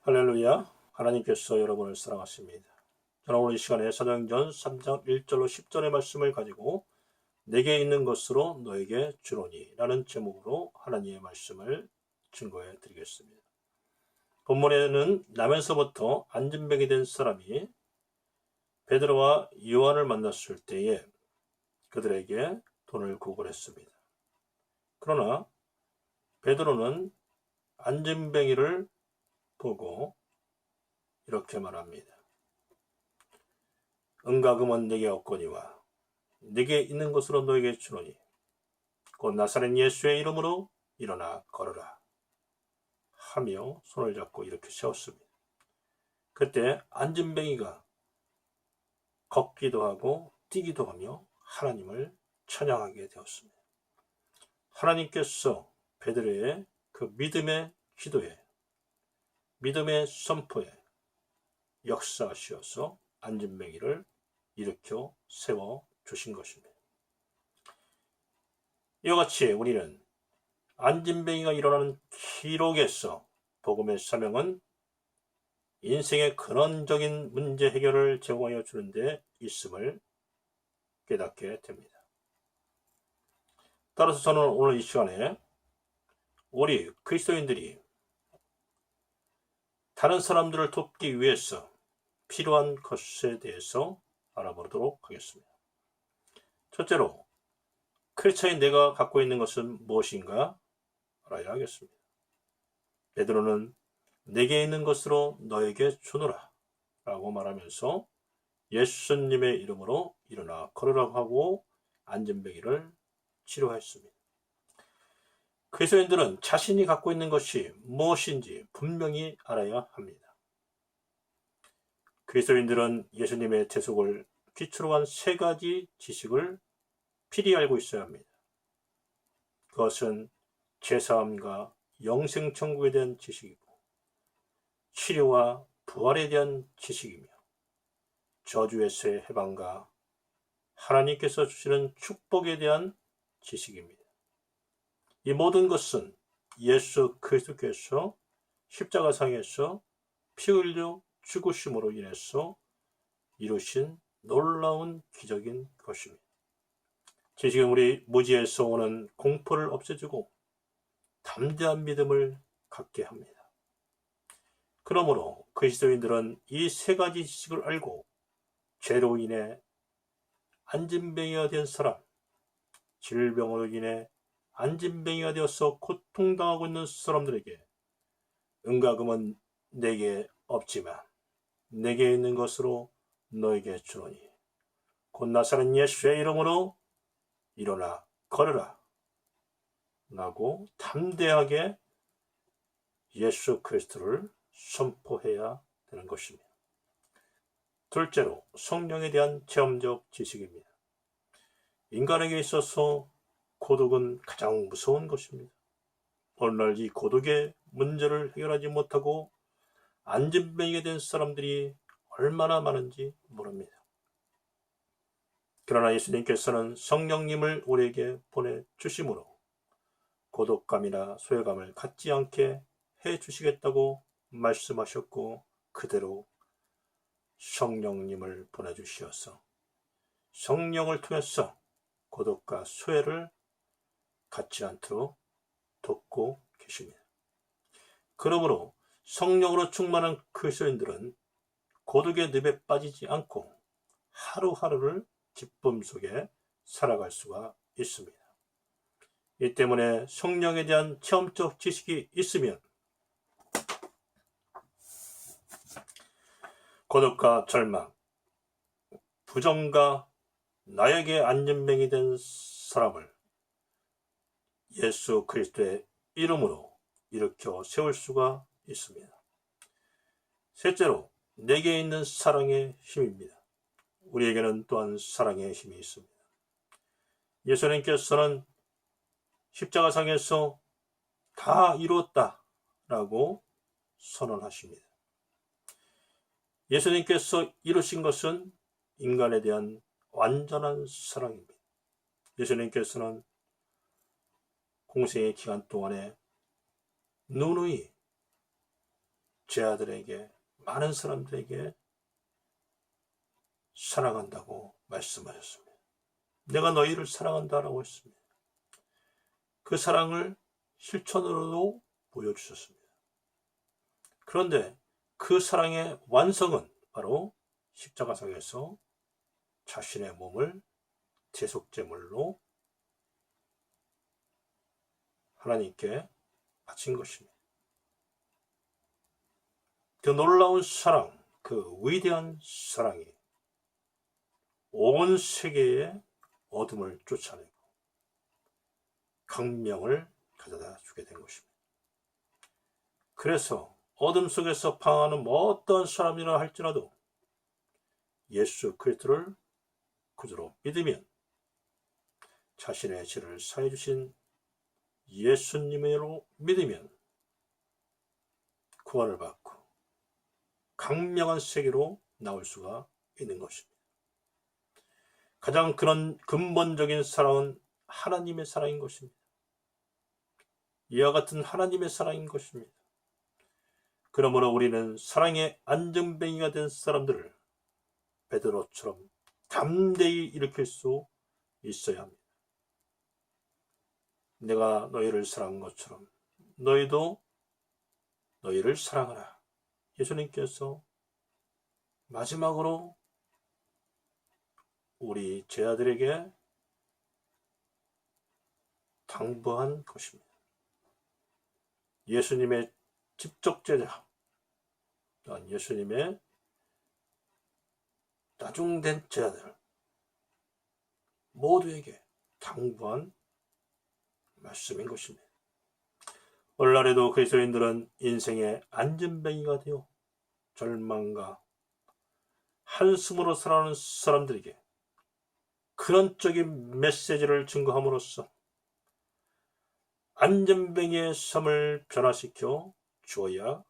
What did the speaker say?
할렐루야. 하나님께서 여러분을 사랑하십니다. 저는 오늘 이 시간에 사도행전 3장 1절로 10절의 말씀을 가지고 내게 있는 것으로 너에게 주노니 라는 제목으로 하나님의 말씀을 증거해 드리겠습니다. 본문에는 나면서부터 안진병이 된 사람이 베드로와 요한을 만났을 때에 그들에게 돈을 구걸했습니다. 그러나 베드로는 안진병이를 보고 이렇게 말합니다. 은과 금은 내게 없거니와 내게 있는 것으로 너에게 주노니 곧 나사렛 예수의 이름으로 일어나 걸어라 하며 손을 잡고 이렇게 세웠습니다. 그때 안진뱅이가 걷기도 하고 뛰기도 하며 하나님을 찬양하게 되었습니다. 하나님께서 베드로의 그 믿음의 기도에 믿음의 선포에 역사하셔서 안진뱅이를 일으켜 세워주신 것입니다. 이와 같이 우리는 안진뱅이가 일어나는 기록에서 복음의 사명은 인생의 근원적인 문제 해결을 제공하여 주는 데 있음을 깨닫게 됩니다. 따라서 저는 오늘 이 시간에 우리 그리스도인들이 다른 사람들을 돕기 위해서 필요한 것에 대해서 알아보도록 하겠습니다. 첫째로, 크리스찬인 내가 갖고 있는 것은 무엇인가 알아야 하겠습니다. 베드로는 내게 있는 것으로 너에게 주노라 라고 말하면서 예수님의 이름으로 일어나 걸으라고 하고 안진뱅이를 치료했습니다. 그리스도인들은 자신이 갖고 있는 것이 무엇인지 분명히 알아야 합니다. 그리스도인들은 예수님의 대속을 기초로 한 세 가지 지식을 필히 알고 있어야 합니다. 그것은 죄사함과 영생천국에 대한 지식이고 치료와 부활에 대한 지식이며 저주에서의 해방과 하나님께서 주시는 축복에 대한 지식입니다. 이 모든 것은 예수 그리스도께서 십자가상에서 피 흘려 죽으심으로 인해서 이루신 놀라운 기적인 것입니다. 지식은 우리 무지에서 오는 공포를 없애주고 담대한 믿음을 갖게 합니다. 그러므로 그리스도인들은 이 세 가지 지식을 알고 죄로 인해 안진뱅이가 된 사람, 질병으로 인해 안진뱅이가 되어서 고통당하고 있는 사람들에게 은과 금은 내게 없지만 내게 있는 것으로 너에게 주노니 곧 나사렛 예수의 이름으로 일어나 걸으라 라고 담대하게 예수 그리스도를 선포해야 되는 것입니다. 둘째로, 성령에 대한 체험적 지식입니다. 인간에게 있어서 고독은 가장 무서운 것입니다. 오늘날 이 고독의 문제를 해결하지 못하고 안진뱅이가 된 사람들이 얼마나 많은지 모릅니다. 그러나 예수님께서는 성령님을 우리에게 보내주심으로 고독감이나 소외감을 갖지 않게 해주시겠다고 말씀하셨고 그대로 성령님을 보내주시어서 성령을 통해서 고독과 소외를 갖지 않도록 돕고 계십니다. 그러므로 성령으로 충만한 그리스도인들은 고독의 늪에 빠지지 않고 하루하루를 기쁨 속에 살아갈 수가 있습니다. 이 때문에 성령에 대한 체험적 지식이 있으면 고독과 절망, 부정과 나에게 안진뱅이 된 사람을 예수 그리스도의 이름으로 일으켜 세울 수가 있습니다. 셋째로, 내게 있는 사랑의 힘입니다. 우리에게는 또한 사랑의 힘이 있습니다. 예수님께서는 십자가상에서 다 이루었다 라고 선언하십니다. 예수님께서 이루신 것은 인간에 대한 완전한 사랑입니다. 예수님께서는 공생의 기간 동안에 누누이 제 아들에게, 많은 사람들에게 사랑한다고 말씀하셨습니다. 내가 너희를 사랑한다라고 했습니다. 그 사랑을 실천으로도 보여주셨습니다. 그런데 그 사랑의 완성은 바로 십자가상에서 자신의 몸을 대속제물로 하나님께 바친 것입니다. 그 놀라운 사랑, 그 위대한 사랑이 온 세계의 어둠을 쫓아내고 강명을 가져다 주게 된 것입니다. 그래서 어둠 속에서 방황하는 어떤 사람이라 할지라도 예수 그리스도를 구주로 믿으면, 자신의 죄를 사해 주신 예수님으로 믿으면 구원을 받고 강명한 세계로 나올 수가 있는 것입니다. 가장 그런 근본적인 사랑은 하나님의 사랑인 것입니다. 이와 같은 하나님의 사랑인 것입니다. 그러므로 우리는 사랑의 안전뱅이가 된 사람들을 베드로처럼 담대히 일으킬 수 있어야 합니다. 내가 너희를 사랑한 것처럼 너희도 너희를 사랑하라. 예수님께서 마지막으로 우리 제자들에게 당부한 것입니다. 예수님의 직접 제자, 또한 예수님의 나중된 제자들 모두에게 당부한 말씀인 것입니다. 오늘날에도 그리스도인들은 인생의 안전뱅이가 되어 절망과 한숨으로 살아가는 사람들에게 근원적인 메시지를 증거함으로써 안전뱅이의 삶을 변화시켜 주어야